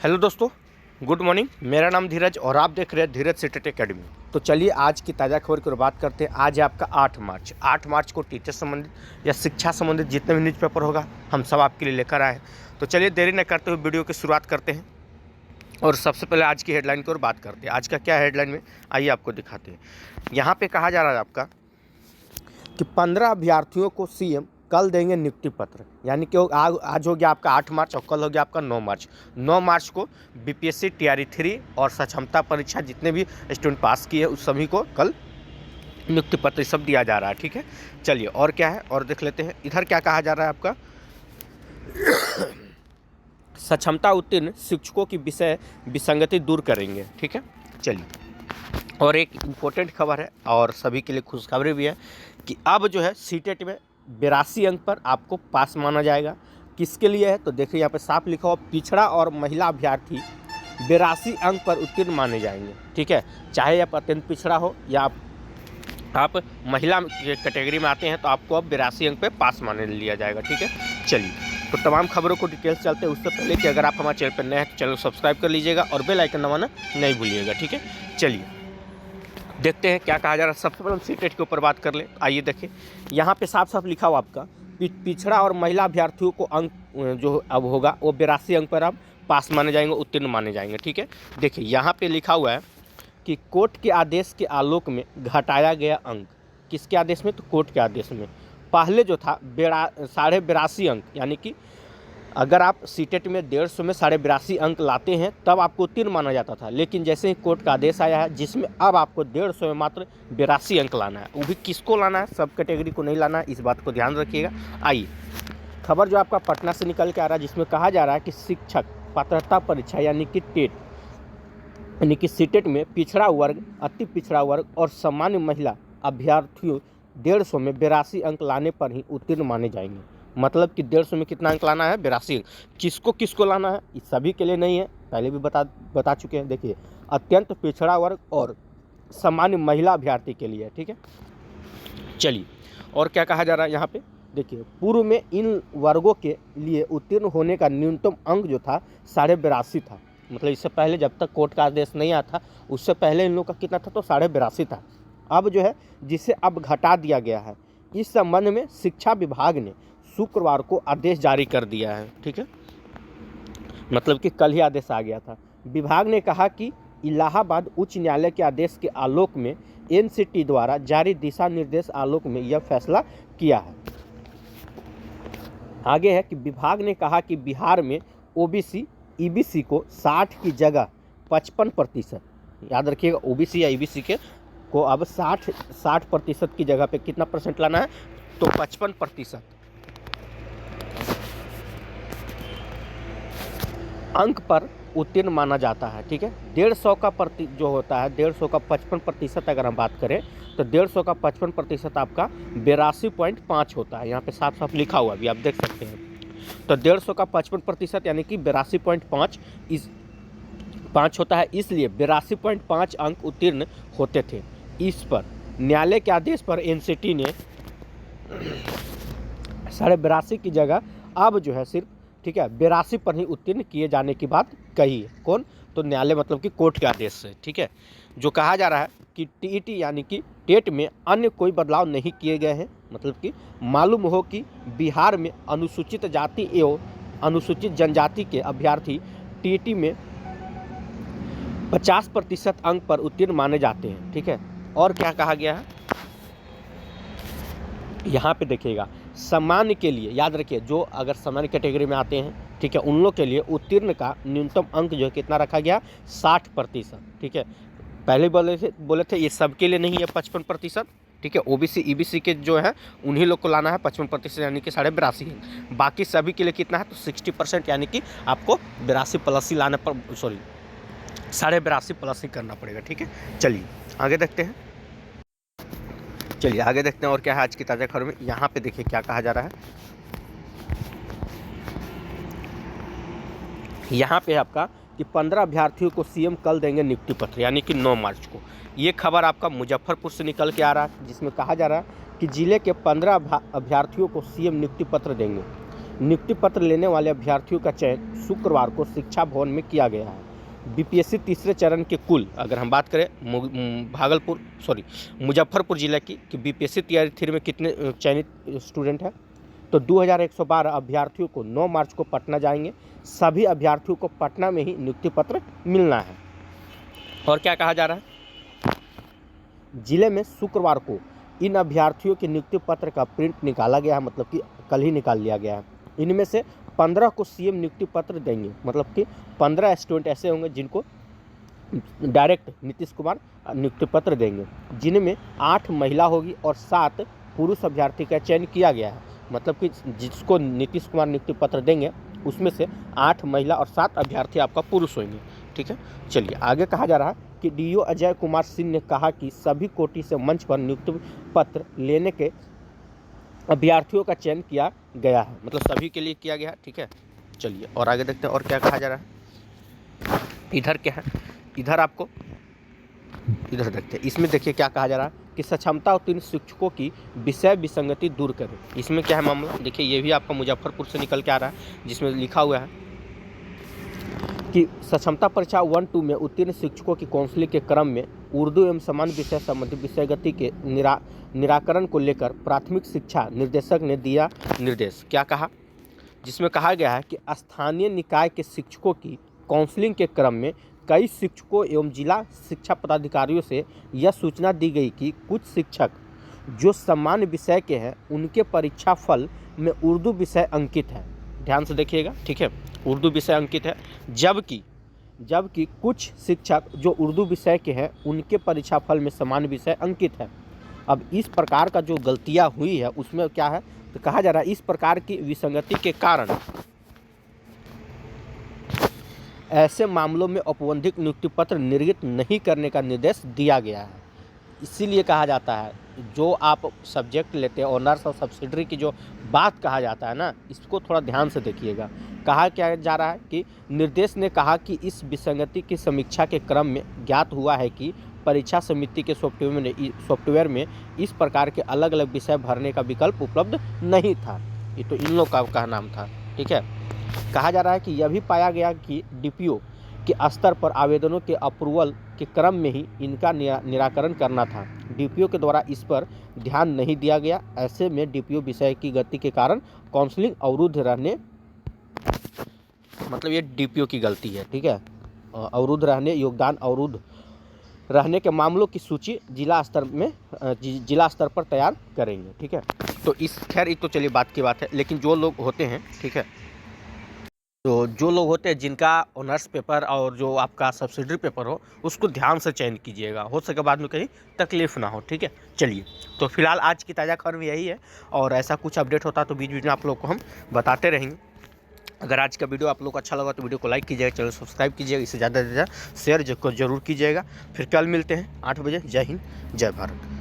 Hello दोस्तों, good morning. मेरा नाम धीरज और आप देख रहे हैं धीरज सीटेट एकेडमी। तो चलिए आज की ताज़ा खबर की बात करते हैं। आज है आपका 8 मार्च को टीचर संबंधित या शिक्षा संबंधित जितने भी न्यूज़पेपर होगा हम सब आपके लिए लेकर आए हैं। तो चलिए देरी न करते हुए वीडियो की शुरुआत करते हैं और सबसे पहले आज की हेडलाइन की ओर बात करते हैं। आज का क्या हेडलाइन में, आइए आपको दिखाते हैं। यहाँ पर कहा जा रहा है आपका कि 15 अभ्यर्थियों को सीएम कल देंगे नियुक्ति पत्र। यानी कि आज हो गया आपका 8 मार्च और कल हो गया आपका 9 मार्च। 9 मार्च को बीपीएससी टीआरई 3 और सक्षमता परीक्षा जितने भी स्टूडेंट पास किए उस सभी को कल नियुक्ति पत्र सब दिया जा रहा है। ठीक है, चलिए और क्या है और देख लेते हैं। इधर क्या कहा जा रहा है आपका सक्षमता उत्तीर्ण शिक्षकों की विषय विसंगति दूर करेंगे। ठीक है, चलिए और एक इम्पोर्टेंट खबर है और सभी के लिए खुशखबरी भी है कि अब जो है सीटेट में 82 अंक पर आपको पास माना जाएगा। किसके लिए है तो देखिए यहाँ पे साफ लिखा हुआ, पिछड़ा और महिला अभ्यर्थी 82 अंक पर उत्तीर्ण माने जाएंगे। ठीक है, चाहे आप अत्यंत पिछड़ा हो या आप महिला कैटेगरी में आते हैं तो आपको अब 82 अंक पे पास माने लिया जाएगा। ठीक है, चलिए तो तमाम खबरों को डिटेल्स चलते हैं। उससे पहले कि अगर आप हमारे चैनल पर नए हैं तो चैनल सब्सक्राइब कर लीजिएगा और बेल आइकन दबाना नहीं भूलिएगा। ठीक है, चलिए देखते हैं क्या कहा जा रहा है। सबसे पहले हम सीटेट के ऊपर बात कर ले। आइए देखिए, यहाँ पे साफ साफ लिखा हुआ आपका पिछड़ा और महिला अभ्यर्थियों को अंक जो अब होगा वो 82 अंक पर अब पास माने जाएंगे, उत्तीर्ण माने जाएंगे। ठीक है, देखिए यहाँ पे लिखा हुआ है कि कोर्ट के आदेश के आलोक में घटाया गया अंक। किसके आदेश में तो कोर्ट के आदेश में। पहले जो था 82.5 अंक, यानी कि अगर आप सीटेट में 150 में 82.5 अंक लाते हैं तब आपको उत्तीर्ण माना जाता था। लेकिन जैसे ही कोर्ट का आदेश आया है जिसमें अब आपको 150 में मात्र 82 अंक लाना है, वो भी किसको लाना है, सब कैटेगरी को नहीं लाना है, इस बात को ध्यान रखिएगा। आइए खबर जो आपका पटना से निकल के आ रहा है जिसमें कहा जा रहा है कि शिक्षक पात्रता परीक्षा यानी कि टेट यानी कि सीटेट में पिछड़ा वर्ग, अति पिछड़ा वर्ग और सामान्य महिला अभ्यर्थियों 150 में 82 अंक लाने पर ही उत्तीर्ण माने जाएंगे। मतलब कि 150 में कितना अंक लाना है, 82 अंक। किसको किसको लाना है, इस सभी के लिए नहीं है, पहले भी बता चुके हैं। देखिए अत्यंत पिछड़ा वर्ग और सामान्य महिला अभ्यर्थी के लिए। ठीक है, चलिए और क्या कहा जा रहा है यहाँ पे देखिए, पूर्व में इन वर्गों के लिए उत्तीर्ण होने का न्यूनतम अंक जो था 82.5 था। मतलब इससे पहले जब तक कोर्ट का आदेश नहीं आया था उससे पहले इन लोग का कितना था तो 82.5 था। अब जो है जिसे अब घटा दिया गया है, इस संबंध में शिक्षा विभाग ने शुक्रवार को आदेश जारी कर दिया है। ठीक है, मतलब कि कल ही आदेश आ गया था। विभाग ने कहा कि इलाहाबाद उच्च न्यायालय के आदेश के आलोक में एनसीटी द्वारा जारी दिशा निर्देश आलोक में यह फैसला किया है। आगे है कि विभाग ने कहा कि बिहार में ओबीसी ईबीसी को 60 की जगह 55%, याद रखिएगा ओबीसी या ईबीसी के को अब 60% की जगह पे कितना परसेंट लाना है तो 55% अंक पर उत्तीर्ण माना जाता है। ठीक है, 150 का जो होता है 150 का 55% अगर हम बात करें तो 150 का 55% आपका 82.5 होता है। यहाँ पे साफ साफ लिखा हुआ भी आप देख सकते हैं। तो 150 का 55% यानी कि 82.5 इस 5 होता है, इसलिए 82.5 अंक उत्तीर्ण होते थे। इस पर न्यायालय के आदेश पर एनसीटी ने 82.5 की जगह अब जो है सिर्फ 82 पर ही उत्तीर्ण किए जाने की बात कही है। कौन तो न्यायालय, मतलब कि कोर्ट के आदेश से। ठीक है, जो कहा जा रहा है कि टीईटी यानी कि टेट में अन्य कोई बदलाव नहीं किए गए हैं। मतलब कि मालूम हो कि बिहार में अनुसूचित जाति एवं अनुसूचित जनजाति के अभ्यर्थी टीईटी में 50% अंक पर उत्तीर्ण माने जाते हैं। ठीक है, और क्या कहा गया है यहाँ पे देखिएगा, सामान्य के लिए याद रखिए जो अगर सामान्य कैटेगरी में आते हैं, ठीक है, उन लोग के लिए उत्तीर्ण का न्यूनतम अंक जो है कितना रखा गया 60%। ठीक है, पहले बोले थे ये सबके लिए नहीं है 55%। ठीक है, ओबीसी ईबीसी के जो है उन्हीं लोग को लाना है 55% यानी कि 82.5 अंक। बाकी सभी के लिए कितना है तो 60% यानी कि आपको 82 प्लस ही लाने पर 82.5 प्लस ही करना पड़ेगा। ठीक है, चलिए आगे देखते हैं। आगे देखते हैं और क्या है आज की ताज़ा खबर में। यहाँ पे देखिए क्या कहा जा रहा है। यहाँ पे आपका कि 15 अभ्यर्थियों को सीएम कल देंगे नियुक्ति पत्र, यानी कि 9 मार्च को। ये खबर आपका मुजफ्फरपुर से निकल के आ रहा है जिसमें कहा जा रहा है कि जिले के 15 अभ्यर्थियों को सीएम नियुक्ति पत्र देंगे। नियुक्ति पत्र लेने वाले अभ्यर्थियों का चयन शुक्रवार को शिक्षा भवन में किया गया है। बीपीएससी तीसरे चरण के कुल, अगर हम बात करें मुजफ्फरपुर जिले की कि बीपीएससी तैयारी 3 में कितने चयनित स्टूडेंट हैं, तो 2112 अभ्यर्थियों को 9 मार्च को पटना जाएंगे। सभी अभ्यर्थियों को पटना में ही नियुक्ति पत्र मिलना है। और क्या कहा जा रहा है, जिले में शुक्रवार को इन अभ्यर्थियों के नियुक्ति पत्र का प्रिंट निकाला गया है, मतलब कि कल ही निकाल लिया गया है। इनमें से 15 को सीएम नियुक्ति पत्र देंगे, मतलब कि 15 स्टूडेंट ऐसे होंगे जिनको डायरेक्ट नीतीश कुमार नियुक्ति पत्र देंगे, जिनमें 8 महिला होगी और 7 पुरुष अभ्यर्थी का चयन किया गया है। मतलब कि जिसको नीतीश कुमार नियुक्ति पत्र देंगे उसमें से 8 महिला और 7 अभ्यर्थी आपका पुरुष होंगे। ठीक है, चलिए आगे कहा जा रहा है कि डीओ अजय कुमार सिंह ने कहा कि सभी कोटि से मंच पर नियुक्ति पत्र लेने के अभ्यर्थियों का चयन किया गया है, मतलब सभी के लिए किया गया है। ठीक है, चलिए और आगे देखते हैं और क्या कहा जा रहा है। इधर क्या है, इधर आपको इधर देखते हैं। इसमें देखिए क्या कहा जा रहा है कि सक्षमता उत्तीर्ण शिक्षकों की विषय विसंगति दूर करें। इसमें क्या है मामला, देखिए ये भी आपका मुजफ्फरपुर से निकल के आ रहा है, जिसमें लिखा हुआ है कि सक्षमता परीक्षा 1-2 में उत्तीर्ण शिक्षकों की काउंसलिंग के क्रम में उर्दू एवं सामान्य विषय संबंधी विषयगति के निराकरण को लेकर प्राथमिक शिक्षा निर्देशक ने दिया निर्देश। क्या कहा, जिसमें कहा गया है कि स्थानीय निकाय के शिक्षकों की काउंसलिंग के क्रम में कई शिक्षकों एवं जिला शिक्षा पदाधिकारियों से यह सूचना दी गई कि कुछ शिक्षक जो सामान्य विषय के हैं उनके परीक्षा फल में उर्दू विषय अंकित है। ध्यान से देखिएगा, ठीक है, उर्दू विषय अंकित है, जबकि कुछ शिक्षक जो उर्दू विषय के हैं उनके परीक्षा फल में सामान्य विषय अंकित है। अब इस प्रकार का जो गलतियां हुई है उसमें क्या है, तो कहा जा रहा है इस प्रकार की विसंगति के कारण ऐसे मामलों में औपबंधिक नियुक्ति पत्र निर्गत नहीं करने का निर्देश दिया गया है। इसीलिए कहा जाता है जो आप सब्जेक्ट लेते हैं ऑनर्स और सब्सिडरी की जो बात कहा जाता है ना, इसको थोड़ा ध्यान से देखिएगा। कहा क्या जा रहा है कि निर्देश ने कहा कि इस विसंगति की समीक्षा के क्रम में ज्ञात हुआ है कि परीक्षा समिति के सॉफ्टवेयर में इस प्रकार के अलग अलग विषय भरने का विकल्प उपलब्ध नहीं था। ये तो इन लोग का नाम था। ठीक है, कहा जा रहा है कि यह भी पाया गया कि डीपीओ के स्तर पर आवेदनों के अप्रूवल के क्रम में ही इनका निराकरण करना था। डीपीओ के द्वारा इस पर ध्यान नहीं दिया गया। ऐसे में डीपीओ विषय की गति के कारण काउंसलिंग अवरुद्ध रहने, मतलब ये डीपीओ की गलती है। ठीक है, अवरुद्ध रहने, योगदान अवरुद्ध रहने के मामलों की सूची जिला स्तर पर तैयार करेंगे। ठीक है, तो इस खैर ये तो चलिए बात की बात है, लेकिन जो लोग होते हैं, ठीक है, तो जो लोग होते हैं जिनका ऑनर्स पेपर और जो आपका सब्सिडरी पेपर हो उसको ध्यान से चयन कीजिएगा, हो सके बाद में कहीं तकलीफ ना हो। ठीक है, चलिए तो फिलहाल आज की ताज़ा खबर में यही है, और ऐसा कुछ अपडेट होता तो बीच बीच में आप लोग को हम बताते रहेंगे। अगर आज का वीडियो आप लोग को अच्छा लगा तो वीडियो को लाइक कीजिएगा, चैनल सब्सक्राइब कीजिएगा, इससे ज़्यादा से ज़्यादा शेयर जरूर कीजिएगा। फिर कल मिलते हैं 8 बजे। जय हिंद, जय भारत।